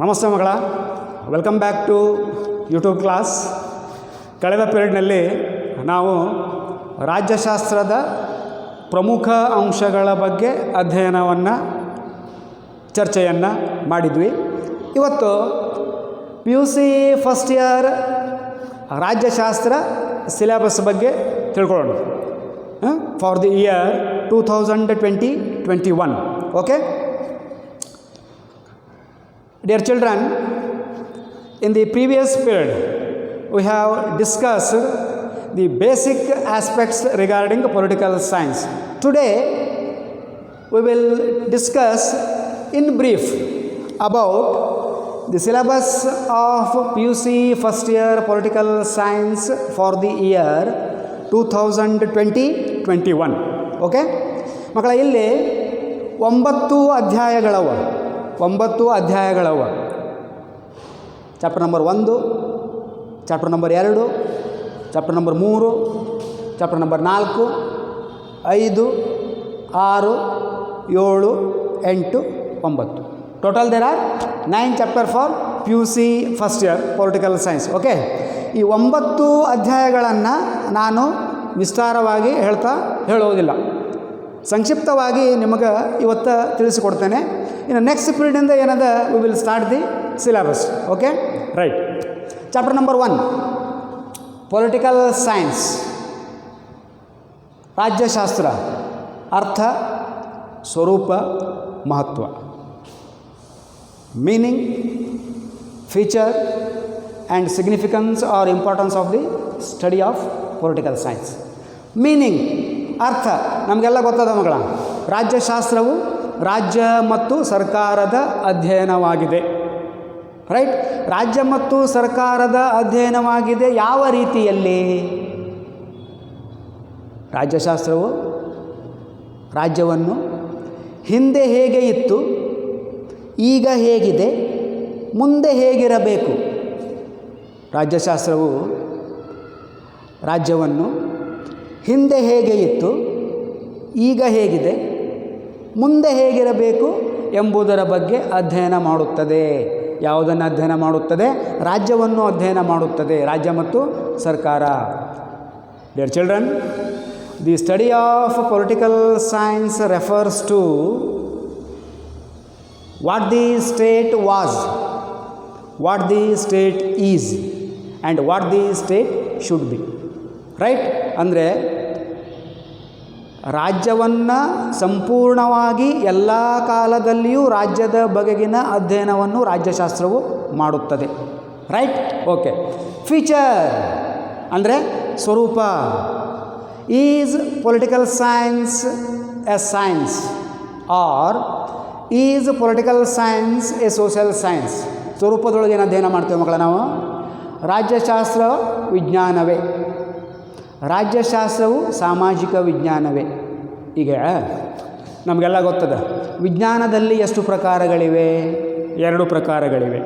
ನಮಸ್ತೆ ಮಗಳ, welcome back to YouTube class. ಕಳೆದ ಪೀರಿಯಡ್ನಲ್ಲಿ ನಾವು ರಾಜ್ಯಶಾಸ್ತ್ರದ ಪ್ರಮುಖ ಅಂಶಗಳ ಬಗ್ಗೆ ಚರ್ಚೆಯನ್ನು ಮಾಡಿದ್ವಿ. ಇವತ್ತು PUC ಫಸ್ಟ್ ಇಯರ್ ರಾಜ್ಯಶಾಸ್ತ್ರ ಸಿಲೆಬಸ್ ಬಗ್ಗೆ ತಿಳ್ಕೊಳ್ಳೋಣ for the year 2020-21. Okay dear children, in the previous period we have discussed the basic aspects regarding political science. Today we will discuss in brief about the syllabus of PUC first year political science for the year 2020-21. okay ಮಕ್ಕಳ, ಇಲ್ಲಿ 9 ಅಧ್ಯಾಯಗಳವ. Chapter number 1, chapter number 2, chapter number 3, chapter number 4, 5, 6, 7, 8, 9. Total there are 9 chapter for PUC first year political science. Okay, ಈ 9 ಅಧ್ಯಾಯಗಳನ್ನು ನಾನು ವಿಸ್ತಾರವಾಗಿ ಹೇಳೋದಿಲ್ಲ, ಸಂಕ್ಷಿಪ್ತವಾಗಿ ನಿಮಗೆ ಇವತ್ತು ತಿಳಿಸಿಕೊಡ್ತೇನೆ. ಇನ್ನು ನೆಕ್ಸ್ಟ್ ಪೀರಿಯಡಿಂದ ಏನದ, we will start the syllabus. Okay, right. Chapter number 1, political science, ರಾಜ್ಯಶಾಸ್ತ್ರ. ಅರ್ಥ, ಸ್ವರೂಪ, ಮಹತ್ವ. Meaning, feature and significance or importance of the study of political science. Meaning, ಅರ್ಥ ನಮಗೆಲ್ಲ ಗೊತ್ತದ ಮಗಳ. ರಾಜ್ಯಶಾಸ್ತ್ರವು ರಾಜ್ಯ ಮತ್ತು ಸರ್ಕಾರದ ಅಧ್ಯಯನವಾಗಿದೆ. ರೈಟ್, ರಾಜ್ಯ ಮತ್ತು ಸರ್ಕಾರದ ಅಧ್ಯಯನವಾಗಿದೆ. ಯಾವ ರೀತಿಯಲ್ಲಿ? ರಾಜ್ಯಶಾಸ್ತ್ರವು ರಾಜ್ಯವನ್ನು ಹಿಂದೆ ಹೇಗೆ ಇತ್ತು, ಈಗ ಹೇಗಿದೆ, ಮುಂದೆ ಹೇಗಿರಬೇಕು. ರಾಜ್ಯಶಾಸ್ತ್ರವು ರಾಜ್ಯವನ್ನು ಹಿಂದೆ ಹೇಗೆ ಇತ್ತು, ಈಗ ಹೇಗಿದೆ, ಮುಂದೆ ಹೇಗಿರಬೇಕು ಎಂಬುದರ ಬಗ್ಗೆ ಅಧ್ಯಯನ ಮಾಡುತ್ತದೆ. ಯಾವುದನ್ನು ಅಧ್ಯಯನ ಮಾಡುತ್ತದೆ? ರಾಜ್ಯವನ್ನು ಅಧ್ಯಯನ ಮಾಡುತ್ತದೆ, ರಾಜ್ಯ ಮತ್ತು ಸರ್ಕಾರ. Dear children, the study of political science refers to what the state was, what the state is and what the state should be. Right, ಅಂದರೆ ರಾಜ್ಯವನ್ನು ಸಂಪೂರ್ಣವಾಗಿ ಎಲ್ಲ ಕಾಲದಲ್ಲಿಯೂ ರಾಜ್ಯದ ಬಗೆಗಿನ ಅಧ್ಯಯನವನ್ನು ರಾಜ್ಯಶಾಸ್ತ್ರವು ಮಾಡುತ್ತದೆ. Right, okay. ಫೀಚರ್ ಅಂದರೆ ಸ್ವರೂಪ. Is political science a science or is political science a social science? ಸ್ವರೂಪದೊಳಗೆ ಏನು ಅಧ್ಯಯನ ಮಾಡ್ತೇವೆ ಮಕ್ಕಳ ನಾವು? ರಾಜ್ಯಶಾಸ್ತ್ರ ವಿಜ್ಞಾನವೇ, ರಾಜ್ಯಶಾಸ್ತ್ರವು ಸಾಮಾಜಿಕ ವಿಜ್ಞಾನವೇ. ಈಗ ನಮಗೆಲ್ಲ ಗೊತ್ತದ, ವಿಜ್ಞಾನದಲ್ಲಿ ಎಷ್ಟು ಪ್ರಕಾರಗಳಿವೆ? 2 ಪ್ರಕಾರಗಳಿವೆ,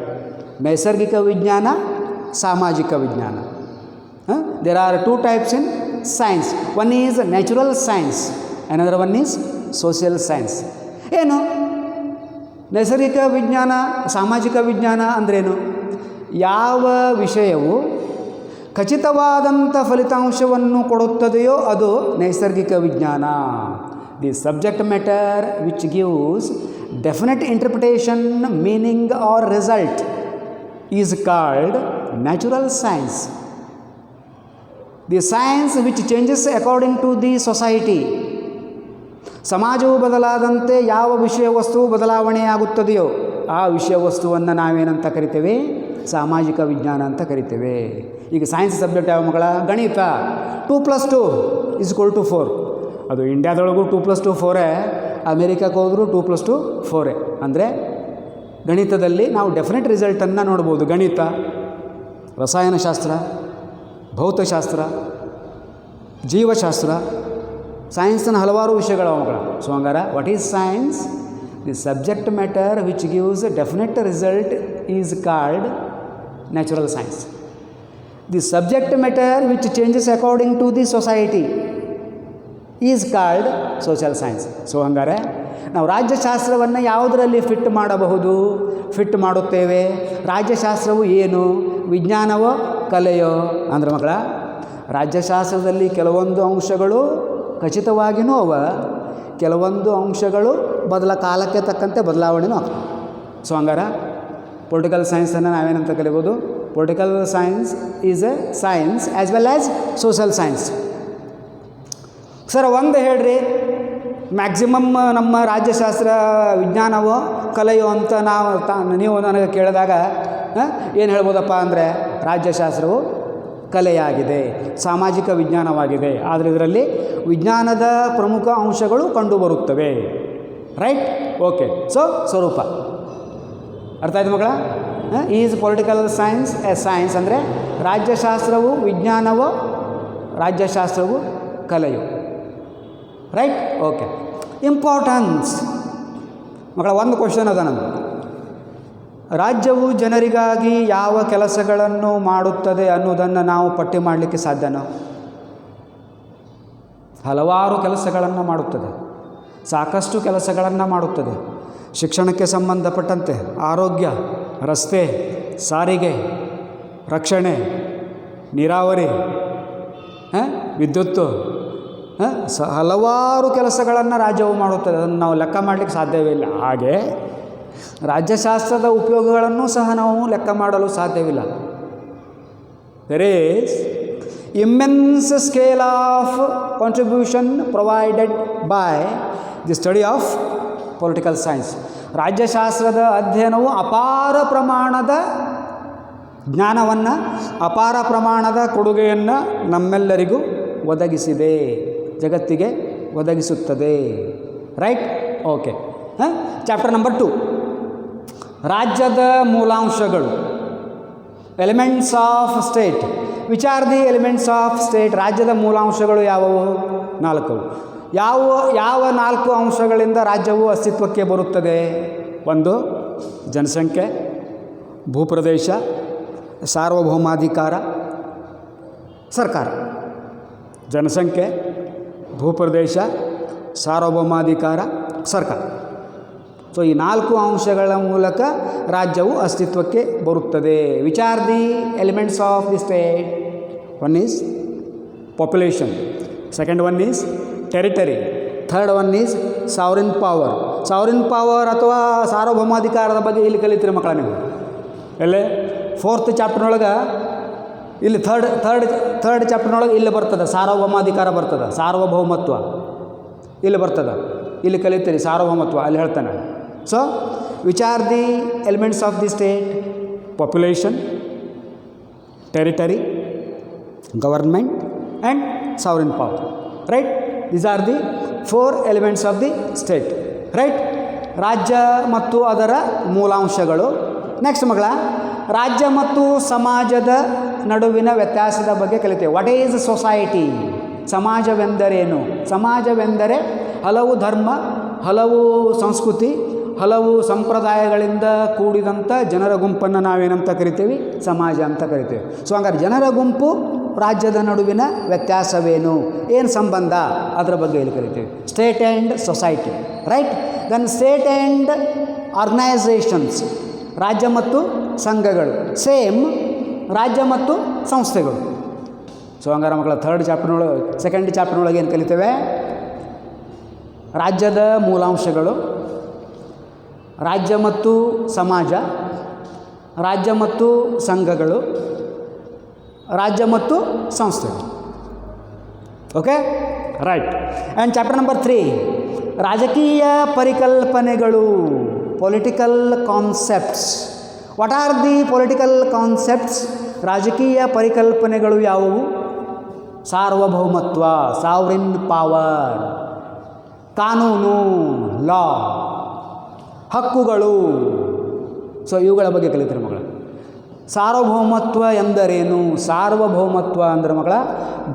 ನೈಸರ್ಗಿಕ ವಿಜ್ಞಾನ, ಸಾಮಾಜಿಕ ವಿಜ್ಞಾನ. There are 2 types in science. One is natural science, another one is social science. ಏನು ನೈಸರ್ಗಿಕ ವಿಜ್ಞಾನ, ಸಾಮಾಜಿಕ ವಿಜ್ಞಾನ ಅಂದ್ರೇನು? ಯಾವ ವಿಷಯವು ಖಚಿತವಾದಂಥ ಫಲಿತಾಂಶವನ್ನು ಕೊಡುತ್ತದೆಯೋ ಅದು ನೈಸರ್ಗಿಕ ವಿಜ್ಞಾನ. The subject matter which gives definite interpretation, meaning or result is called natural science. The science which changes according to the society. ಸಮಾಜವು ಬದಲಾದಂತೆ ಯಾವ ವಿಷಯ ವಸ್ತು ಬದಲಾವಣೆಯಾಗುತ್ತದೆಯೋ ಆ ವಿಷಯ ವಸ್ತುವನ್ನು ನಾವೇನಂತ ಕರಿತೇವೆ? ಸಾಮಾಜಿಕ ವಿಜ್ಞಾನ ಅಂತ ಕರಿತೇವೆ. ಈಗ ಸೈನ್ಸ್ ಸಬ್ಜೆಕ್ಟ್ ಯಾವ ಮಕ್ಕಳ? ಗಣಿತ. 2+2 = 4. ಅದು ಇಂಡಿಯಾದೊಳಗೂ 2+2 4, ಅಮೇರಿಕಕ್ಕೆ ಹೋದರೂ 2+2 4. ಅಂದರೆ ಗಣಿತದಲ್ಲಿ ನಾವು ಡೆಫಿನೆಟ್ ರಿಸಲ್ಟನ್ನು ನೋಡ್ಬೋದು. ಗಣಿತ, ರಸಾಯನಶಾಸ್ತ್ರ, ಭೌತಶಾಸ್ತ್ರ, ಜೀವಶಾಸ್ತ್ರ, ಸೈನ್ಸ್ನ ಹಲವಾರು ವಿಷಯಗಳು ಮಕ್ಕಳ. ಸೊ ಹಂಗಾರೆ what is science? The subject matter which gives definite result is called natural science. The subject matter which changes according to the society is called social science. So ಹಂಗಾರೆ ನಾವು ರಾಜ್ಯಶಾಸ್ತ್ರವನ್ನು ಯಾವುದರಲ್ಲಿ ಫಿಟ್ ಮಾಡಬಹುದು? ಫಿಟ್ ಮಾಡುತ್ತೇವೆ. ರಾಜ್ಯಶಾಸ್ತ್ರವು ಏನು, ವಿಜ್ಞಾನವೋ ಕಲೆಯೋ ಅಂದ್ರೆ ಮಕ್ಕಳ, ರಾಜ್ಯಶಾಸ್ತ್ರದಲ್ಲಿ ಕೆಲವೊಂದು ಅಂಶಗಳು ಖಚಿತವಾಗಿಯೂ ಅವ, ಕೆಲವೊಂದು ಅಂಶಗಳು ಕಾಲಕ್ಕೆ ತಕ್ಕಂತೆ ಬದಲಾವಣೆನೂ ಆಗ್ತವೆ. ಸೊ ಹಂಗಾರೆ ಪೊಲಿಟಿಕಲ್ ಸೈನ್ಸನ್ನು ನಾವೇನಂತ ಕಲಿಬೋದು, political science is A science as well as social science. Sir ಒಂದು ಹೇಳ್ರಿ, ಮ್ಯಾಕ್ಸಿಮಮ್ ನಮ್ಮ ರಾಜ್ಯಶಾಸ್ತ್ರ ವಿಜ್ಞಾನವೋ ಕಲೆಯೋ ಅಂತ ನೀವು ನನಗೆ ಕೇಳಿದಾಗ ಏನು ಹೇಳ್ಬೋದಪ್ಪ ಅಂದರೆ, ರಾಜ್ಯಶಾಸ್ತ್ರವು ಕಲೆಯಾಗಿದೆ, ಸಾಮಾಜಿಕ ವಿಜ್ಞಾನವಾಗಿದೆ, ಆದರೆ ಇದರಲ್ಲಿ ವಿಜ್ಞಾನದ ಪ್ರಮುಖ ಅಂಶಗಳು ಕಂಡುಬರುತ್ತವೆ. ರೈಟ್? ಓಕೆ. ಸೊ ಸ್ವರೂಪ ಅರ್ಥ ಆಯ್ತು ಮಕ್ಕಳ? Is political science a science ಅಂದರೆ ರಾಜ್ಯಶಾಸ್ತ್ರವು ವಿಜ್ಞಾನವೋ, ರಾಜ್ಯಶಾಸ್ತ್ರವು ಕಲೆಯೋ. ರೈಟ್? ಓಕೆ. ಇಂಪಾರ್ಟೆನ್ಸ್ ಮಕ್ಕಳ, ಒಂದು ಕ್ವಶನ್ ಅದ ನಮಗೆ. ರಾಜ್ಯವು ಜನರಿಗಾಗಿ ಯಾವ ಕೆಲಸಗಳನ್ನು ಮಾಡುತ್ತದೆ ಅನ್ನೋದನ್ನು ನಾವು ಪಟ್ಟಿ ಮಾಡಲಿಕ್ಕೆ ಸಾಧ್ಯನೋ? ಹಲವಾರು ಕೆಲಸಗಳನ್ನು ಮಾಡುತ್ತದೆ, ಸಾಕಷ್ಟು ಕೆಲಸಗಳನ್ನು ಮಾಡುತ್ತದೆ. ಶಿಕ್ಷಣಕ್ಕೆ ಸಂಬಂಧಪಟ್ಟಂತೆ ಆರೋಗ್ಯ, ರಸ್ತೆ, ಸಾರಿಗೆ, ರಕ್ಷಣೆ, ನೀರಾವರಿ, ವಿದ್ಯುತ್ತು, ಹಲವಾರು ಕೆಲಸಗಳನ್ನು ರಾಜ್ಯವು ಮಾಡುತ್ತದೆ. ಅದನ್ನು ನಾವು ಲೆಕ್ಕ ಮಾಡಲಿಕ್ಕೆ ಸಾಧ್ಯವಿಲ್ಲ. ಹಾಗೆ ರಾಜ್ಯಶಾಸ್ತ್ರದ ಉಪಯೋಗಗಳನ್ನು ಸಹ ನಾವು ಲೆಕ್ಕ ಮಾಡಲು ಸಾಧ್ಯವಿಲ್ಲ. There is immense scale of contribution provided by the study of political science. ರಾಜ್ಯಶಾಸ್ತ್ರದ ಅಧ್ಯಯನವು ಅಪಾರ ಪ್ರಮಾಣದ ಜ್ಞಾನವನ್ನು, ಅಪಾರ ಪ್ರಮಾಣದ ಕೊಡುಗೆಯನ್ನು ನಮ್ಮೆಲ್ಲರಿಗೂ ಒದಗಿಸಿದೆ, ಜಗತ್ತಿಗೆ ಒದಗಿಸುತ್ತದೆ. ರೈಟ್? ಓಕೆ. ಚಾಪ್ಟರ್ ನಂಬರ್ 2, ರಾಜ್ಯದ ಮೂಲಾಂಶಗಳು, elements of state. Which are the elements of state? ರಾಜ್ಯದ ಮೂಲಾಂಶಗಳು ಯಾವುವು? 4. ಯಾವ 4 ಅಂಶಗಳಿಂದ ರಾಜ್ಯವು ಅಸ್ತಿತ್ವಕ್ಕೆ ಬರುತ್ತದೆ? 1 ಜನಸಂಖ್ಯೆ, ಭೂಪ್ರದೇಶ, ಸಾರ್ವಭೌಮಾಧಿಕಾರ, ಸರ್ಕಾರ. ಜನಸಂಖ್ಯೆ, ಭೂಪ್ರದೇಶ, ಸಾರ್ವಭೌಮಾಧಿಕಾರ, ಸರ್ಕಾರ. ಸೊ ಈ 4 ಅಂಶಗಳ ಮೂಲಕ ರಾಜ್ಯವು ಅಸ್ತಿತ್ವಕ್ಕೆ ಬರುತ್ತದೆ. Which are the elements of the state? 1 is population, second 1 is territory, third 1 is sovereign power. Sovereign power ಅಥವಾ ಸಾರ್ವಭೌಮಾಧಿಕಾರದ ಬಗ್ಗೆ ಇಲ್ಲಿ ಕಲಿತೀರಿ ಮಕ್ಕಳ ನೀವು. ಎಲ್ಲೇ 4th ಚಾಪ್ಟರ್ನೊಳಗೆ ಇಲ್ಲಿ ಥರ್ಡ್ ಚಾಪ್ಟರ್ನೊಳಗೆ ಇಲ್ಲಿ ಬರ್ತದೆ, ಸಾರ್ವಭೌಮಾಧಿಕಾರ ಬರ್ತದೆ, ಸಾರ್ವಭೌಮತ್ವ ಇಲ್ಲಿ ಬರ್ತದೆ, ಇಲ್ಲಿ ಕಲಿತೀರಿ ಸಾರ್ವಭೌಮತ್ವ, ಅಲ್ಲಿ ಹೇಳ್ತಾನೆ. So which are the elements of the state? Population, territory, government and sovereign power. Right? These are the 4 elements of the state. Right? ರಾಜ್ಯ ಮತ್ತು ಅದರ ಮೂಲಾಂಶಗಳು. ನೆಕ್ಸ್ಟ್ ಮಗಳ, ರಾಜ್ಯ ಮತ್ತು ಸಮಾಜದ ನಡುವಿನ ವ್ಯತ್ಯಾಸದ ಬಗ್ಗೆ ಕಲಿತೇವೆ. What is society? ಸಮಾಜವೆಂದರೇನು? ಸಮಾಜವೆಂದರೆ ಹಲವು ಧರ್ಮ, ಹಲವು ಸಂಸ್ಕೃತಿ, ಹಲವು ಸಂಪ್ರದಾಯಗಳಿಂದ ಕೂಡಿದಂಥ ಜನರ ಗುಂಪನ್ನು ನಾವೇನಂತ ಕರಿತೀವಿ? ಸಮಾಜ ಅಂತ ಕರಿತೀವಿ. ಸೊ ಹಂಗಾರೆ ಜನರ ಗುಂಪು, ರಾಜ್ಯದ ನಡುವಿನ ವ್ಯತ್ಯಾಸವೇನು, ಏನು ಸಂಬಂಧ, ಅದರ ಬಗ್ಗೆ ಇಲ್ಲಿ ಕರಿತೀವಿ. State and society. Right? Then state and organisations, ರಾಜ್ಯ ಮತ್ತು ಸಂಘಗಳು. ಸೇಮ್ ರಾಜ್ಯ ಮತ್ತು ಸಂಸ್ಥೆಗಳು. ಸೊ ಹಂಗಾರೆ ಮಕ್ಕಳ ಸೆಕೆಂಡ್ ಚಾಪ್ಟರ್ನೊಳಗೆ ಏನು ಕಲಿತೇವೆ? ರಾಜ್ಯದ ಮೂಲಾಂಶಗಳು, ರಾಜ್ಯ ಮತ್ತು ಸಮಾಜ, ರಾಜ್ಯ ಮತ್ತು ಸಂಘಗಳು, ರಾಜ್ಯ ಮತ್ತು ಸಂಸ್ಥೆಗಳು. Okay? Right. And chapter number 3, ರಾಜಕೀಯ ಪರಿಕಲ್ಪನೆಗಳು, political concepts. What are the political concepts? ರಾಜಕೀಯ ಪರಿಕಲ್ಪನೆಗಳು ಯಾವುವು? ಸಾರ್ವಭೌಮತ್ವ, ಸಾವರಿನ್ ಪವರ್, ಕಾನೂನು, ಲಾ, ಹಕ್ಕುಗಳು. ಸೊ ಇವುಗಳ ಬಗ್ಗೆ ಕಲಿತಾರೆ ಮಗಳ. ಸಾರ್ವಭೌಮತ್ವ ಎಂದರೇನು? ಸಾರ್ವಭೌಮತ್ವ ಅಂದರೆ ಮಗಳ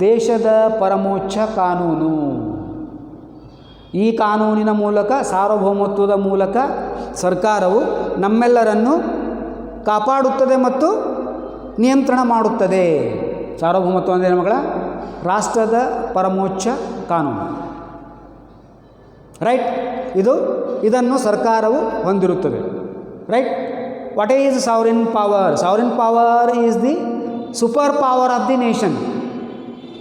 ದೇಶದ ಪರಮೋಚ್ಚ ಕಾನೂನು. ಈ ಕಾನೂನಿನ ಮೂಲಕ, ಸಾರ್ವಭೌಮತ್ವದ ಮೂಲಕ ಸರ್ಕಾರವು ನಮ್ಮೆಲ್ಲರನ್ನು ಕಾಪಾಡುತ್ತದೆ ಮತ್ತು ನಿಯಂತ್ರಣ ಮಾಡುತ್ತದೆ. ಸಾರ್ವಭೌಮತ್ವ ಅಂದರೆ ಮಗಳ ರಾಷ್ಟ್ರದ ಪರಮೋಚ್ಚ ಕಾನೂನು. ರೈಟ್? ಇದನ್ನು ಸರ್ಕಾರವು ಹೊಂದಿರುತ್ತದೆ. Right? What is sovereign power? Sovereign power is the super power of the nation,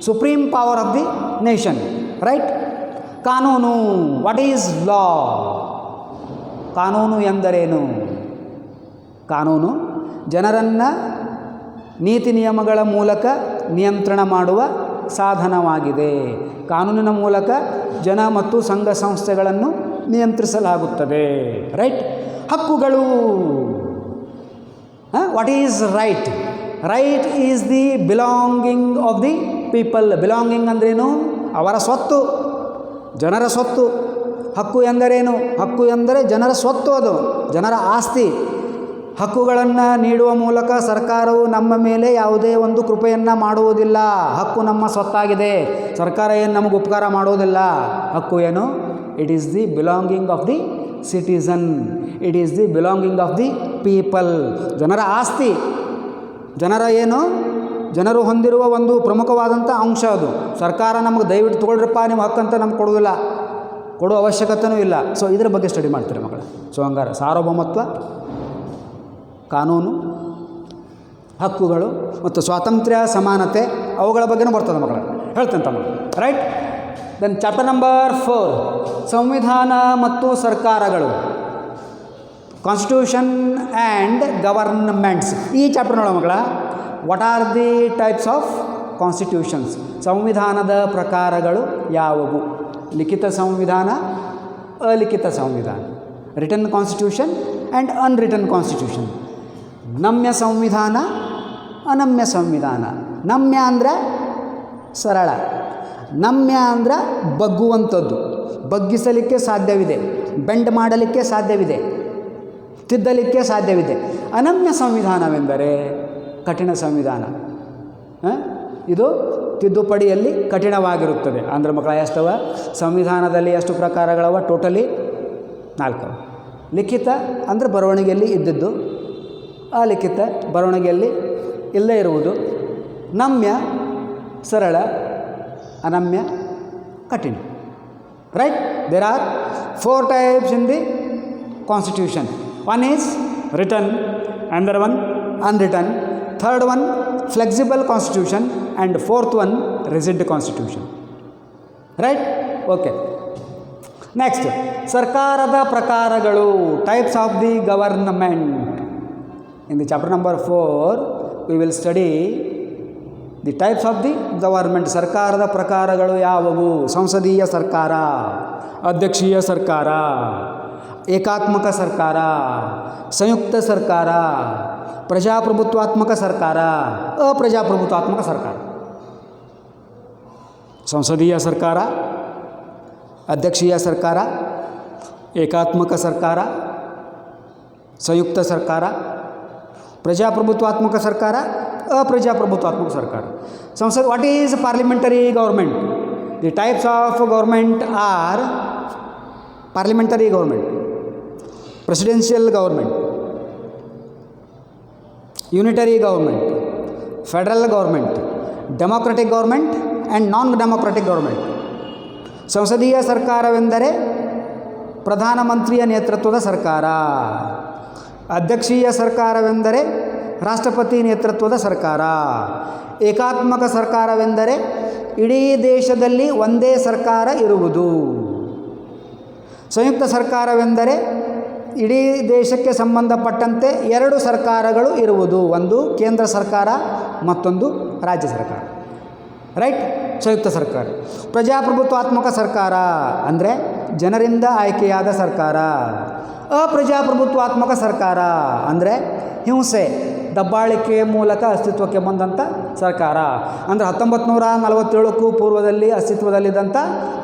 supreme power of the nation, right? ಕಾನೂನು, ವಾಟ್ ಈಸ್ ಲಾ? ಕಾನೂನು ಎಂದರೇನು? ಕಾನೂನು ಜನರನ್ನು ನೀತಿ ನಿಯಮಗಳ ಮೂಲಕ ನಿಯಂತ್ರಣ ಮಾಡುವ ಸಾಧನವಾಗಿದೆ. ಕಾನೂನಿನ ಮೂಲಕ ಜನ ಮತ್ತು ಸಂಘ ಸಂಸ್ಥೆಗಳನ್ನು ನಿಯಂತ್ರಿಸಲಾಗುತ್ತದೆ, ರೈಟ್? ಹಕ್ಕುಗಳು, what is right? Right is the belonging of the people. Belonging ಅಂದ್ರೇನು? ಅವರ ಸ್ವತ್ತು, ಜನರ ಸ್ವತ್ತು. ಹಕ್ಕು ಎಂದರೇನು? ಹಕ್ಕು ಎಂದರೆ ಜನರ ಸ್ವತ್ತು, ಅದು ಜನರ ಆಸ್ತಿ. ಹಕ್ಕುಗಳನ್ನು ನೀಡುವ ಮೂಲಕ ಸರ್ಕಾರವು ನಮ್ಮ ಮೇಲೆ ಯಾವುದೇ ಒಂದು ಕೃಪೆಯನ್ನು ಮಾಡುವುದಿಲ್ಲ. ಹಕ್ಕು ನಮ್ಮ ಸ್ವತ್ತಾಗಿದೆ, ಸರ್ಕಾರ ಏನು ನಮಗೆ ಉಪಕಾರ ಮಾಡುವುದಿಲ್ಲ. ಹಕ್ಕು ಏನು? It is the belonging of the citizen, it is the belonging of the people. ಜನರ ಆಸ್ತಿ, ಜನರ ಏನು? ಜನರು ಹೊಂದಿರುವ ಒಂದು ಪ್ರಮುಖವಾದಂಥ ಅಂಶ ಅದು. ಸರ್ಕಾರ ನಮಗೆ ದಯವಿಟ್ಟು ತೊಗೊಳ್ರಪ್ಪ ನಿಮ್ಮ ಹಕ್ಕಂತ ನಮ್ಗೆ ಕೊಡೋದಿಲ್ಲ, ಕೊಡೋ ಅವಶ್ಯಕತೆಯೂ ಇಲ್ಲ. ಸೊ ಇದರ ಬಗ್ಗೆ ಸ್ಟಡಿ ಮಾಡ್ತೀರಿ ಮಕ್ಕಳು. ಸೊ ಹಂಗಾರೆ ಸಾರ್ವಭೌಮತ್ವ, ಕಾನೂನು, ಹಕ್ಕುಗಳು ಮತ್ತು ಸ್ವಾತಂತ್ರ್ಯ, ಸಮಾನತೆ, ಅವುಗಳ ಬಗ್ಗೆನೂ ಬರ್ತದೆ ಮಕ್ಕಳು. ಹೇಳ್ತೇನೆ ತಮ್ಮ, ರೈಟ್? ದೆನ್ ಚಾಪ್ಟರ್ ನಂಬರ್ 4, ಸಂವಿಧಾನ ಮತ್ತು ಸರ್ಕಾರಗಳು, ಕಾನ್ಸ್ಟಿಟ್ಯೂಷನ್ ಆ್ಯಂಡ್ ಗವರ್ನಮೆಂಟ್ಸ್. ಈ ಚಾಪ್ಟರ್ ನೋಡೋ ಮಕ್ಕಳ, what are the types of constitutions? ಸಂವಿಧಾನದ ಪ್ರಕಾರಗಳು ಯಾವುವು? ಲಿಖಿತ ಸಂವಿಧಾನ, ಅಲಿಖಿತ ಸಂವಿಧಾನ, written constitution and unwritten constitution. ನಮ್ಯ ಸಂವಿಧಾನ, ಅನಮ್ಯ ಸಂವಿಧಾನ. ನಮ್ಯ ಅಂದರೆ ಸರಳ, ನಮ್ಯ ಅಂದರೆ ಬಗ್ಗುವಂಥದ್ದು, ಬಗ್ಗಿಸಲಿಕ್ಕೆ ಸಾಧ್ಯವಿದೆ, ಬೆಂಡ್ ಮಾಡಲಿಕ್ಕೆ ಸಾಧ್ಯವಿದೆ, ತಿದ್ದಲಿಕ್ಕೆ ಸಾಧ್ಯವಿದೆ. ಅನಮ್ಯ ಸಂವಿಧಾನವೆಂದರೆ ಕಠಿಣ ಸಂವಿಧಾನ. ಇದು ತಿದ್ದುಪಡಿಯಲ್ಲಿ ಕಠಿಣವಾಗಿರುತ್ತದೆ. ಅಂದರೆ ಮಕ್ಕಳ ಎಷ್ಟವ? ಸಂವಿಧಾನದಲ್ಲಿ ಎಷ್ಟು ಪ್ರಕಾರಗಳವ? ಟೋಟಲಿ 4. ಲಿಖಿತ ಅಂದರೆ ಬರವಣಿಗೆಯಲ್ಲಿ ಇದ್ದದ್ದು, ಅಲಿಖಿತ ಬರವಣಿಗೆಯಲ್ಲಿ ಇಲ್ಲೇ ಇರುವುದು, ನಮ್ಯ ಸರಳ, ಅನಮ್ಯ ಕಠಿಣ, right? There are 4 types in the constitution. One is written, another one unwritten, third one flexible constitution, and fourth one rigid constitution, right? Okay. Next, ಸರ್ಕಾರದ ಪ್ರಕಾರಗಳು, types of the government. In the chapter number 4, we will study the types of the government. ಸರ್ಕಾರದ ಪ್ರಕಾರಗಳು ಯಾವುವು? ಸಂಸದೀಯ ಸರ್ಕಾರ, ಅಧ್ಯಕ್ಷೀಯ ಸರ್ಕಾರ, ಏಕಾತ್ಮಕ ಸರ್ಕಾರ, ಸಂಯುಕ್ತ ಸರ್ಕಾರ, ಪ್ರಜಾಪ್ರಭುತ್ವಾತ್ಮಕ ಸರ್ಕಾರ, ಅಪ್ರಜಾಪ್ರಭುತ್ವಾತ್ಮಕ ಸರ್ಕಾರ. ಸಂಸದೀಯ ಸರ್ಕಾರ, ಅಧ್ಯಕ್ಷೀಯ ಸರ್ಕಾರ, ಏಕಾತ್ಮಕ ಸರ್ಕಾರ, ಸಂಯುಕ್ತ ಸರ್ಕಾರ, ಪ್ರಜಾಪ್ರಭುತ್ವಾತ್ಮಕ ಸರ್ಕಾರ, ಅಪ್ರಜಾಪ್ರಭುತ್ವಾತ್ಮಕ ಸರ್ಕಾರ. ಸಂಸತ್. What is parliamentary government? The types of government or parliamentary government, presidential government, unitary government, federal government, democratic government and non-democratic government. ಸಂಸದೀಯ ಸರ್ಕಾರವೆಂದರೆ ಪ್ರಧಾನಮಂತ್ರಿಯ ನೇತೃತ್ವದ ಸರ್ಕಾರ. ಅಧ್ಯಕ್ಷೀಯ ಸರ್ಕಾರವೆಂದರೆ ರಾಷ್ಟ್ರಪತಿ ನೇತೃತ್ವದ ಸರ್ಕಾರ. ಏಕಾತ್ಮಕ ಸರ್ಕಾರವೆಂದರೆ ಇಡೀ ದೇಶದಲ್ಲಿ ಒಂದೇ ಸರ್ಕಾರ ಇರುವುದು. ಸಂಯುಕ್ತ ಸರ್ಕಾರವೆಂದರೆ ಇಡೀ ದೇಶಕ್ಕೆ ಸಂಬಂಧಪಟ್ಟಂತೆ 2 ಸರ್ಕಾರಗಳು ಇರುವುದು, ಒಂದು ಕೇಂದ್ರ ಸರ್ಕಾರ ಮತ್ತೊಂದು ರಾಜ್ಯ ಸರ್ಕಾರ, ರೈಟ್? ಸಂಯುಕ್ತ ಸರ್ಕಾರ. ಪ್ರಜಾಪ್ರಭುತ್ವಾತ್ಮಕ ಸರ್ಕಾರ ಅಂದರೆ ಜನರಿಂದ ಆಯ್ಕೆಯಾದ ಸರ್ಕಾರ. ಅಪ್ರಜಾಪ್ರಭುತ್ವಾತ್ಮಕ ಸರ್ಕಾರ ಅಂದರೆ ಹಿಂಸೆ, ದಬ್ಬಾಳಿಕೆಯ ಮೂಲಕ ಅಸ್ತಿತ್ವಕ್ಕೆ ಬಂದಂಥ ಸರ್ಕಾರ. ಅಂದರೆ 1947ಕ್ಕೂ ಪೂರ್ವದಲ್ಲಿ ಅಸ್ತಿತ್ವದಲ್ಲಿದ್ದಂಥ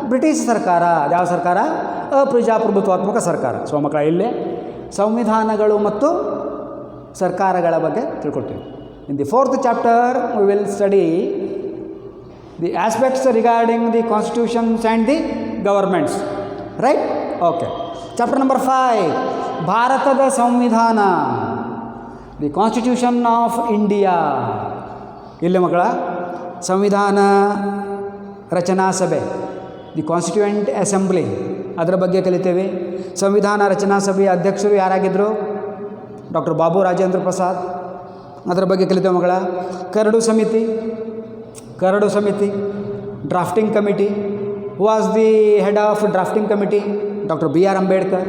ಬ್ರಿಟಿಷ್ ಸರ್ಕಾರ. ಯಾವ ಸರ್ಕಾರ? ಅಪ್ರಜಾಪ್ರಭುತ್ವಾತ್ಮಕ ಸರ್ಕಾರ. ಸೊ ಮಕ್ಕಳ, ಇಲ್ಲೇ ಸಂವಿಧಾನಗಳು ಮತ್ತು ಸರ್ಕಾರಗಳ ಬಗ್ಗೆ ತಿಳ್ಕೊಳ್ತೀವಿ. In the 4th chapter we will study the aspects regarding the constitutions and the governments, right? Okay. Chapter number 5, ಭಾರತದ ಸಂವಿಧಾನ, ದಿ ಕಾನ್ಸ್ಟಿಟ್ಯೂಷನ್ ಆಫ್ ಇಂಡಿಯಾ. ಇಲ್ಲಿ ಮಕ್ಕಳ, ಸಂವಿಧಾನ ರಚನಾ ಸಭೆ, ದಿ ಕಾನ್ಸ್ಟಿಟ್ಯೂಯೆಂಟ್ ಅಸೆಂಬ್ಲಿ, ಅದರ ಬಗ್ಗೆ ಕಲಿತೇವೆ. ಸಂವಿಧಾನ ರಚನಾ ಸಭೆಯ ಅಧ್ಯಕ್ಷರು ಯಾರಾಗಿದ್ದರು? ಡಾಕ್ಟರ್ ಬಾಬು ರಾಜೇಂದ್ರ ಪ್ರಸಾದ್. ಅದರ ಬಗ್ಗೆ ಕಲಿತೇವೆ ಮಗಳ. ಕರಡು ಸಮಿತಿ drafting committee. Who was the head of drafting committee? Doctor B R Ambedkar.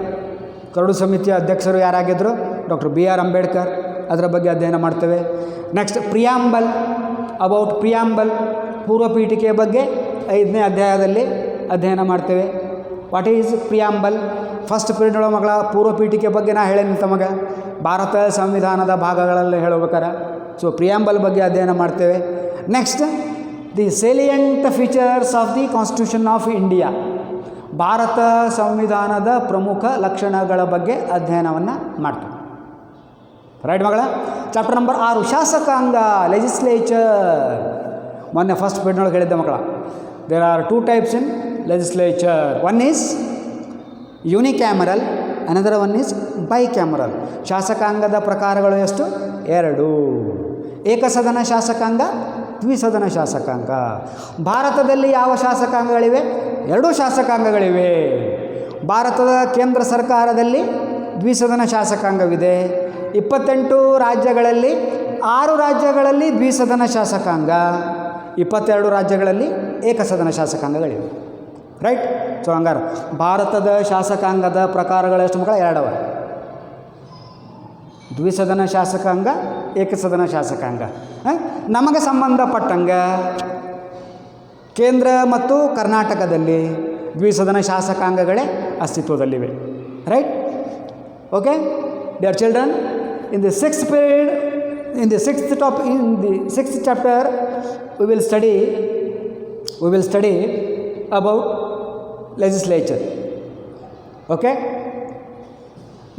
ಕರಡು ಸಮಿತಿಯ ಅಧ್ಯಕ್ಷರು ಯಾರಾಗಿದ್ದರು? Doctor B R Ambedkar. ಅದರ ಬಗ್ಗೆ ಅಧ್ಯಯನ ಮಾಡ್ತೇವೆ. Next preamble. ಅಬೌಟ್ ಪ್ರಿಯಾಂಬಲ್, ಪೂರ್ವಪೀಠಿಕೆಯ ಬಗ್ಗೆ 5ನೇ ಅಧ್ಯಾಯದಲ್ಲಿ ಅಧ್ಯಯನ ಮಾಡ್ತೇವೆ. What is preamble? First period ಒಳಗೆ ಮಗಳ ಪೂರ್ವಪೀಠಿಕೆ ಬಗ್ಗೆ ನಾ ಹೇಳೇನಿ ತಮಗ, ಭಾರತ ಸಂವಿಧಾನದ ಭಾಗಗಳಲ್ಲಿ ಹೇಳಬೇಕಾರೆ. ಸೊ ಪ್ರಿಯಾಂಬಲ್ ಬಗ್ಗೆ ಅಧ್ಯಯನ ಮಾಡ್ತೇವೆ. Next the salient features of the constitution of India, Bharat ಸಂವಿಧಾನದ ಪ್ರಮುಖ ಲಕ್ಷಣಗಳ ಬಗ್ಗೆ ಅಧ್ಯಯನವನ್ನು ಮಾಡ್ತೇವೆ. ರೈಟ್ ಮಗಳ. ಚಾಪ್ಟರ್ ನಂಬರ್ 6 ಶಾಸಕಾಂಗ, ಲೆಜಿಸ್ಲೇಚರ್. ಮೊನ್ನೆ ಫಸ್ಟ್ ಪೀರಿಯಡ್ನೊಳಗೆ ಹೇಳಿದ್ದೆ ಮಕ್ಕಳ, there are 2 types in legislature. One is unicameral, another one is bicameral. ಶಾಸಕಾಂಗದ ಪ್ರಕಾರಗಳು ಎಷ್ಟು? 2. ಏಕಸದನ ಶಾಸಕಾಂಗ, ದ್ವಿಸದನ ಶಾಸಕಾಂಗ. ಭಾರತದಲ್ಲಿ ಯಾವ ಶಾಸಕಾಂಗಗಳಿವೆ? 2 ಶಾಸಕಾಂಗಗಳಿವೆ. ಭಾರತದ ಕೇಂದ್ರ ಸರ್ಕಾರದಲ್ಲಿ ದ್ವಿಸದನ ಶಾಸಕಾಂಗವಿದೆ. 28 ರಾಜ್ಯಗಳಲ್ಲಿ 6 ರಾಜ್ಯಗಳಲ್ಲಿ ದ್ವಿಸದನ ಶಾಸಕಾಂಗ, 22 ರಾಜ್ಯಗಳಲ್ಲಿ ಏಕಸದನ ಶಾಸಕಾಂಗಗಳಿವೆ. ರೈಟ್. ಸೊ ಹಂಗಾರೆ ಭಾರತದ ಶಾಸಕಾಂಗದ ಪ್ರಕಾರಗಳು ಎಷ್ಟು ಮಕ್ಕಳ? 2. ದ್ವಿಸದನ ಶಾಸಕಾಂಗ, ಏಕಸದನ ಶಾಸಕಾಂಗ. ನಮಗೆ ಸಂಬಂಧಪಟ್ಟಂಗೆ ಕೇಂದ್ರ ಮತ್ತು ಕರ್ನಾಟಕದಲ್ಲಿ ದ್ವಿಸದನ ಶಾಸಕಾಂಗಗಳೇ ಅಸ್ತಿತ್ವದಲ್ಲಿವೆ. Right. Okay dear children, in the 6th period, in the 6th chapter we will study about legislature. Okay,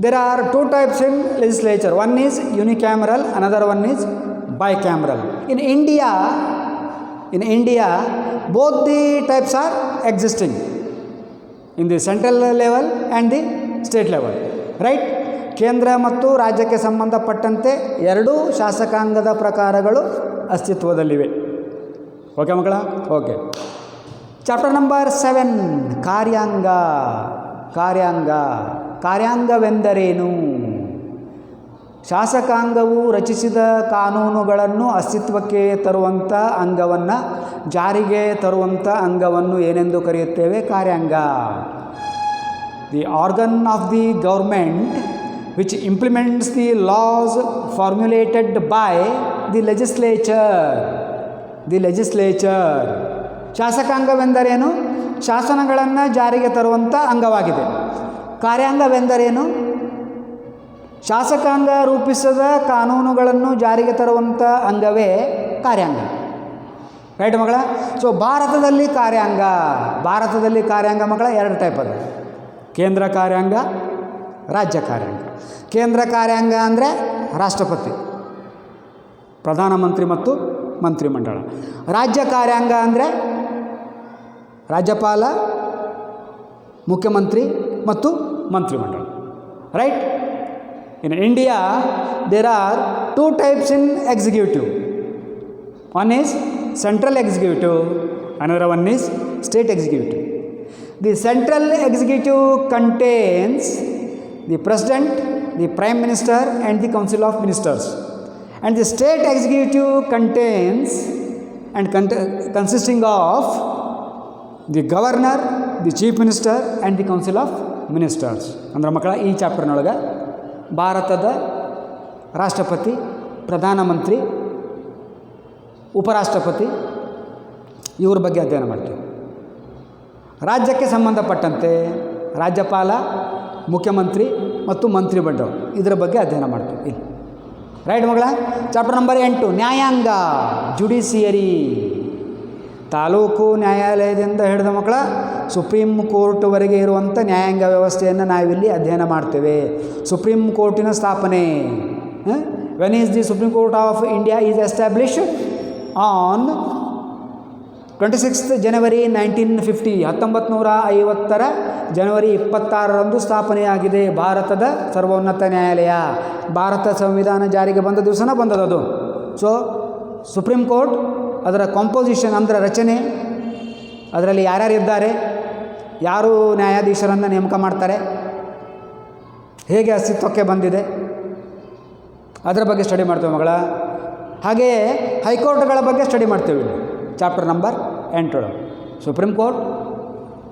there are 2 types in legislature. One is unicameral, another one is bicameral. In India both the types are existing in the central level and the state level. Right. ಕೇಂದ್ರ ಮತ್ತು ರಾಜ್ಯಕ್ಕೆ ಸಂಬಂಧಪಟ್ಟಂತೆ 2 ಶಾಸಕಾಂಗದ ಪ್ರಕಾರಗಳು ಅಸ್ತಿತ್ವದಲ್ಲಿವೆ. Okay ಮಕ್ಕಳ. Okay. Chapter number 7 ಕಾರ್ಯಾಂಗವೆಂದರೇನು? ಶಾಸಕಾಂಗವು ರಚಿಸಿದ ಕಾನೂನುಗಳನ್ನು ಅಸ್ತಿತ್ವಕ್ಕೆ ತರುವಂಥ ಅಂಗವನ್ನು, ಜಾರಿಗೆ ತರುವಂಥ ಅಂಗವನ್ನು ಏನೆಂದು ಕರೆಯುತ್ತೇವೆ? ಕಾರ್ಯಾಂಗ. The organ of the government which implements the laws formulated by the legislature. ಶಾಸಕಾಂಗವೆಂದರೇನು? ಶಾಸನಗಳನ್ನು ಜಾರಿಗೆ ತರುವಂಥ ಅಂಗವಾಗಿದೆ. ಕಾರ್ಯಾಂಗವೆಂದರೇನು? ಶಾಸಕಾಂಗ ರೂಪಿಸದ ಕಾನೂನುಗಳನ್ನು ಜಾರಿಗೆ ತರುವಂಥ ಅಂಗವೇ ಕಾರ್ಯಾಂಗ. ರೈಟ್ ಮಗಳ. ಸೊ ಭಾರತದಲ್ಲಿ ಕಾರ್ಯಾಂಗ ಮಗಳ 2 ಟೈಪ್ ಅದ. ಕೇಂದ್ರ ಕಾರ್ಯಾಂಗ, ರಾಜ್ಯ ಕಾರ್ಯಾಂಗ. ಕೇಂದ್ರ ಕಾರ್ಯಾಂಗ ಅಂದರೆ ರಾಷ್ಟ್ರಪತಿ, ಪ್ರಧಾನಮಂತ್ರಿ ಮತ್ತು ಮಂತ್ರಿಮಂಡಲ. ರಾಜ್ಯ ಕಾರ್ಯಾಂಗ ಅಂದರೆ ರಾಜ್ಯಪಾಲ, ಮುಖ್ಯಮಂತ್ರಿ ಮತ್ತು ಮಂತ್ರಿಮಂಡಲ. Right. In India there are 2 types in executive. One is central executive, another one is state executive. The central executive contains the President, the Prime Minister and the Council of Ministers, and the state executive contains and consisting of the Governor, the Chief Minister and the Council of Ministers. ಅಂದ್ರೆ ಮಕ್ಕಳ ಈ ಚಾಪ್ಟರ್ನೊಳಗೆ ಭಾರತದ ರಾಷ್ಟ್ರಪತಿ, ಪ್ರಧಾನಮಂತ್ರಿ, ಉಪರಾಷ್ಟ್ರಪತಿ ಇವ್ರ ಬಗ್ಗೆ ಅಧ್ಯಯನ ಮಾಡ್ತೀವಿ. ರಾಜ್ಯಕ್ಕೆ ಸಂಬಂಧಪಟ್ಟಂತೆ ರಾಜ್ಯಪಾಲ, ಮುಖ್ಯಮಂತ್ರಿ ಮತ್ತು ಮಂತ್ರಿಮಂಡಲ ಇದರ ಬಗ್ಗೆ ಅಧ್ಯಯನ ಮಾಡ್ತೀವಿ ಇಲ್ಲಿ. ರೈಟ್ ಮಗಳ. ಚಾಪ್ಟರ್ ನಂಬರ್ 8 ನ್ಯಾಯಾಂಗ, ಜುಡಿಷಿಯರಿ. ತಾಲೂಕು ನ್ಯಾಯಾಲಯದಿಂದ ಹಿಡಿದ ಮಕ್ಕಳ ಸುಪ್ರೀಂ ಕೋರ್ಟ್ವರೆಗೆ ಇರುವಂಥ ನ್ಯಾಯಾಂಗ ವ್ಯವಸ್ಥೆಯನ್ನು ನಾವಿಲ್ಲಿ ಅಧ್ಯಯನ ಮಾಡ್ತೇವೆ. ಸುಪ್ರೀಂ ಕೋರ್ಟಿನ ಸ್ಥಾಪನೆ. When is the supreme court of India is established? On 26 ಜನವರಿ 1950, 1950 ಜನವರಿ 26ರಂದು ಸ್ಥಾಪನೆಯಾಗಿದೆ ಭಾರತದ ಸರ್ವೋನ್ನತ ನ್ಯಾಯಾಲಯ. ಭಾರತ ಸಂವಿಧಾನ ಜಾರಿಗೆ ಬಂದ ದಿವಸನ ಬಂದದದು. ಸೊ ಸುಪ್ರೀಂ ಕೋರ್ಟ್ ಅದರ ಕಾಂಪೋಸಿಷನ್ ಅಂದರೆ ರಚನೆ, ಅದರಲ್ಲಿ ಯಾರ್ಯಾರಿದ್ದಾರೆ, ಯಾರು ನ್ಯಾಯಾಧೀಶರನ್ನು ನೇಮಕ ಮಾಡ್ತಾರೆ, ಹೇಗೆ ಅಸ್ತಿತ್ವಕ್ಕೆ ಬಂದಿದೆ, ಅದರ ಬಗ್ಗೆ ಸ್ಟಡಿ ಮಾಡ್ತೇವೆ ಮಗಳ. ಹಾಗೆಯೇ ಹೈಕೋರ್ಟ್ಗಳ ಬಗ್ಗೆ ಸ್ಟಡಿ ಮಾಡ್ತೇವೆ chapter number 8. Supreme court,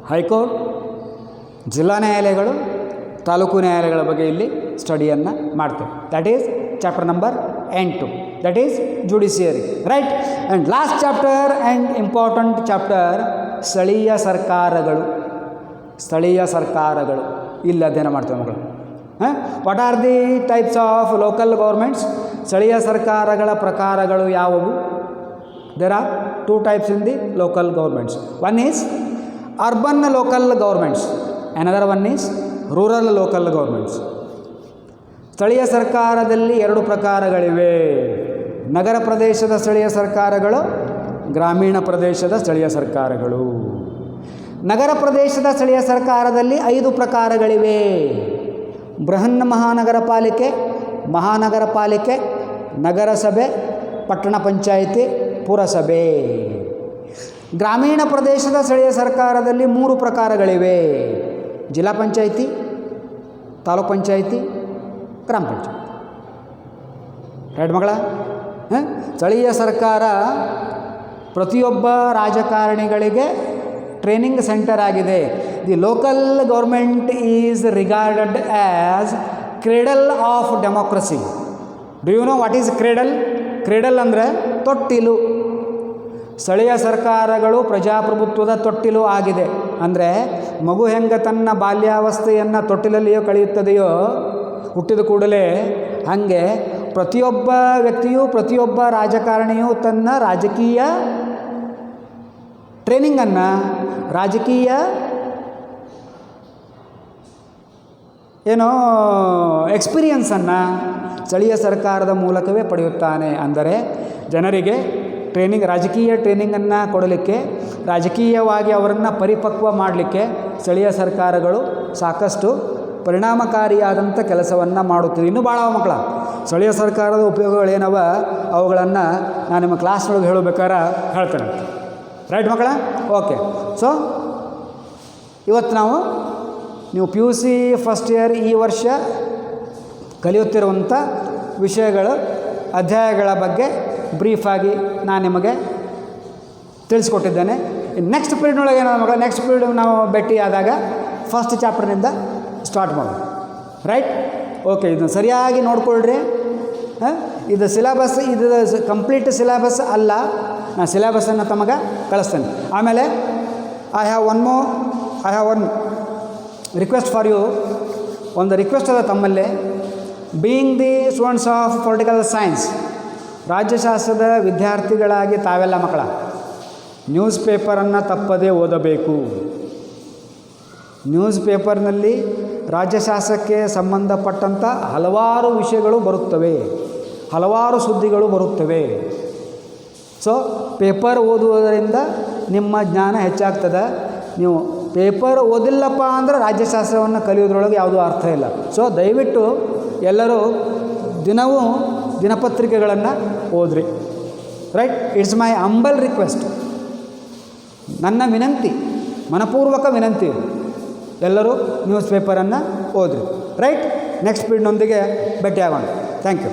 high court, ಜಿಲ್ಲಾ ನ್ಯಾಯಾಲಯಗಳು, ತಾಲೂಕು ನ್ಯಾಯಾಲಯಗಳ ಬಗ್ಗೆ ಇಲ್ಲಿ ಸ್ಟಡಿಯನ್ನು ಮಾಡ್ತೇವೆ. That is chapter number 8. That is judiciary, right. And last chapter and important chapter ಸ್ಥಳೀಯ ಸರ್ಕಾರಗಳು. ಸ್ಥಳೀಯ ಸರ್ಕಾರಗಳು ಇಲ್ಲಿ ಅಧ್ಯಯನ ಮಾಡ್ತೇವೆ ಮಗಳು. What are the types of local governments? ಸ್ಥಳೀಯ ಸರ್ಕಾರಗಳ ಪ್ರಕಾರಗಳು ಯಾವುವು? There are 2 types in the local governments. One is urban local governments, another one is rural local governments. ಸ್ಥಳೀಯ ಸರ್ಕಾರದಲ್ಲಿ 2 ಪ್ರಕಾರಗಳಿವೆ. ನಗರ ಪ್ರದೇಶದ ಸ್ಥಳೀಯ ಸರ್ಕಾರಗಳು, ಗ್ರಾಮೀಣ ಪ್ರದೇಶದ ಸ್ಥಳೀಯ ಸರ್ಕಾರಗಳು. ನಗರ ಪ್ರದೇಶದ ಸ್ಥಳೀಯ ಸರ್ಕಾರದಲ್ಲಿ 5 ಪ್ರಕಾರಗಳಿವೆ. ಬೃಹನ್ ಮಹಾನಗರ ಪಾಲಿಕೆ, ಮಹಾನಗರ ಪಾಲಿಕೆ, ನಗರಸಭೆ, ಪಟ್ಟಣ ಪಂಚಾಯಿತಿ, ಪುರಸಭೆ. ಗ್ರಾಮೀಣ ಪ್ರದೇಶದ ಸ್ಥಳೀಯ ಸರ್ಕಾರದಲ್ಲಿ 3 ಪ್ರಕಾರಗಳಿವೆ. ಜಿಲ್ಲಾ ಪಂಚಾಯಿತಿ, ತಾಲೂಕು ಪಂಚಾಯಿತಿ, ಗ್ರಾಮ ಪಂಚಾಯಿತಿ. ರೈಟ್ ಮಗಳ? ಸ್ಥಳೀಯ ಸರ್ಕಾರ ಪ್ರತಿಯೊಬ್ಬ ರಾಜಕಾರಣಿಗಳಿಗೆ ಟ್ರೈನಿಂಗ್ ಸೆಂಟರ್ ಆಗಿದೆ. The local government is regarded as cradle of democracy. Do you know what is cradle? Cradle ಅಂದರೆ ತೊಟ್ಟಿಲು. ಸ್ಥಳೀಯ ಸರ್ಕಾರಗಳು ಪ್ರಜಾಪ್ರಭುತ್ವದ ತೊಟ್ಟಿಲು ಆಗಿದೆ. ಅಂದರೆ ಮಗು ಹೆಂಗೆ ತನ್ನ ಬಾಲ್ಯಾವಸ್ಥೆಯನ್ನು ತೊಟ್ಟಿಲಲ್ಲಿಯೋ ಕಳೆಯುತ್ತದೆಯೋ ಹುಟ್ಟಿದ ಕೂಡಲೇ, ಹಾಗೆ ಪ್ರತಿಯೊಬ್ಬ ವ್ಯಕ್ತಿಯು, ಪ್ರತಿಯೊಬ್ಬ ರಾಜಕಾರಣಿಯು ತನ್ನ ರಾಜಕೀಯ ಟ್ರೈನಿಂಗನ್ನು, ರಾಜಕೀಯ ಎಕ್ಸ್ಪೀರಿಯನ್ಸನ್ನು ಸ್ಥಳೀಯ ಸರ್ಕಾರದ ಮೂಲಕವೇ ಪಡೆಯುತ್ತಾನೆ. ಅಂದರೆ ಜನರಿಗೆ ಟ್ರೈನಿಂಗ್, ರಾಜಕೀಯ ಟ್ರೈನಿಂಗನ್ನು ಕೊಡಲಿಕ್ಕೆ, ರಾಜಕೀಯವಾಗಿ ಅವರನ್ನು ಪರಿಪಕ್ವ ಮಾಡಲಿಕ್ಕೆ ಸ್ಥಳೀಯ ಸರ್ಕಾರಗಳು ಸಾಕಷ್ಟು ಪರಿಣಾಮಕಾರಿಯಾದಂಥ ಕೆಲಸವನ್ನು ಮಾಡುತ್ತಿದೆ. ಇನ್ನೂ ಭಾಳ ಮಕ್ಕಳ ಸ್ಥಳೀಯ ಸರ್ಕಾರದ ಉಪಯೋಗಗಳೇನವ ಅವುಗಳನ್ನು ನಾನು ನಿಮ್ಮ ಕ್ಲಾಸ್ನೊಳಗೆ ಹೇಳಬೇಕಾದ್ರೆ ಹೇಳ್ತೇನೆ. ರೈಟ್ ಮಕ್ಕಳ? ಓಕೆ. ಸೊ ಇವತ್ತು ನೀವು PUC ಫಸ್ಟ್ ಇಯರ್ ಈ ವರ್ಷ ಕಲಿಯುತ್ತಿರುವಂಥ ವಿಷಯಗಳು, ಅಧ್ಯಾಯಗಳ ಬಗ್ಗೆ ಬ್ರೀಫಾಗಿ ನಾನು ನಿಮಗೆ ತಿಳಿಸ್ಕೊಟ್ಟಿದ್ದೇನೆ. ನೆಕ್ಸ್ಟ್ ಪೀರಿಯಡ್ನೊಳಗೆ ಏನೋ ಮಕ್ಕಳ, ನೆಕ್ಸ್ಟ್ ಪೀರಿಯಡ್ ನಾವು ಭೇಟಿಯಾದಾಗ ಫಸ್ಟ್ ಚಾಪ್ಟರ್ನಿಂದ ಸ್ಟಾರ್ಟ್ ಮಾಡೋಣ. ರೈಟ್? ಓಕೆ. ಇದನ್ನು ಸರಿಯಾಗಿ ನೋಡ್ಕೊಳ್ರಿ. ಇದು ಸಿಲೆಬಸ್, ಇದು ಕಂಪ್ಲೀಟ್ ಸಿಲೆಬಸ್ ಅಲ್ಲ. ನಾನು ಸಿಲೆಬಸ್ಸನ್ನು ತಮಗೆ ಕಳಿಸ್ತೇನೆ. ಆಮೇಲೆ I have one request for you. ಒಂದು ರಿಕ್ವೆಸ್ಟ್ ಅದ ತಮ್ಮಲ್ಲಿ. Being the students of political science, ರಾಜ್ಯಶಾಸ್ತ್ರದ ವಿದ್ಯಾರ್ಥಿಗಳಾಗಿ ತಾವೆಲ್ಲ ಮಕ್ಕಳ ನ್ಯೂಸ್ ಪೇಪರನ್ನು ತಪ್ಪದೇ ಓದಬೇಕು. ನ್ಯೂಸ್ ಪೇಪರ್ನಲ್ಲಿ ರಾಜ್ಯಶಾಸ್ತ್ರಕ್ಕೆ ಸಂಬಂಧಪಟ್ಟಂಥ ಹಲವಾರು ವಿಷಯಗಳು ಬರುತ್ತವೆ, ಹಲವಾರು ಸುದ್ದಿಗಳು ಬರುತ್ತವೆ. ಸೊ ಪೇಪರ್ ಓದುವುದರಿಂದ ನಿಮ್ಮ ಜ್ಞಾನ ಹೆಚ್ಚಾಗ್ತದೆ. ನೀವು ಪೇಪರ್ ಓದಿಲ್ಲಪ್ಪ ಅಂದರೆ ರಾಜ್ಯಶಾಸ್ತ್ರವನ್ನು ಕಲಿಯೋದ್ರೊಳಗೆ ಯಾವುದೂ ಅರ್ಥ ಇಲ್ಲ. ಸೊ ದಯವಿಟ್ಟು ಎಲ್ಲರೂ ದಿನವೂ ದಿನಪತ್ರಿಕೆಗಳನ್ನು ಓದ್ರಿ. Right? It's my humble request. ನನ್ನ ವಿನಂತಿ, ಮನಪೂರ್ವಕ ವಿನಂತಿ. ಎಲ್ಲರೂ ನ್ಯೂಸ್ ಪೇಪರನ್ನು ಓದ್ರಿ. ರೈಟ್? ನೆಕ್ಸ್ಟ್ ಪೀರಿಯಡ್ನೊಂದಿಗೆ ಭೇಟಿಯಾಗೋಣ. Thank you.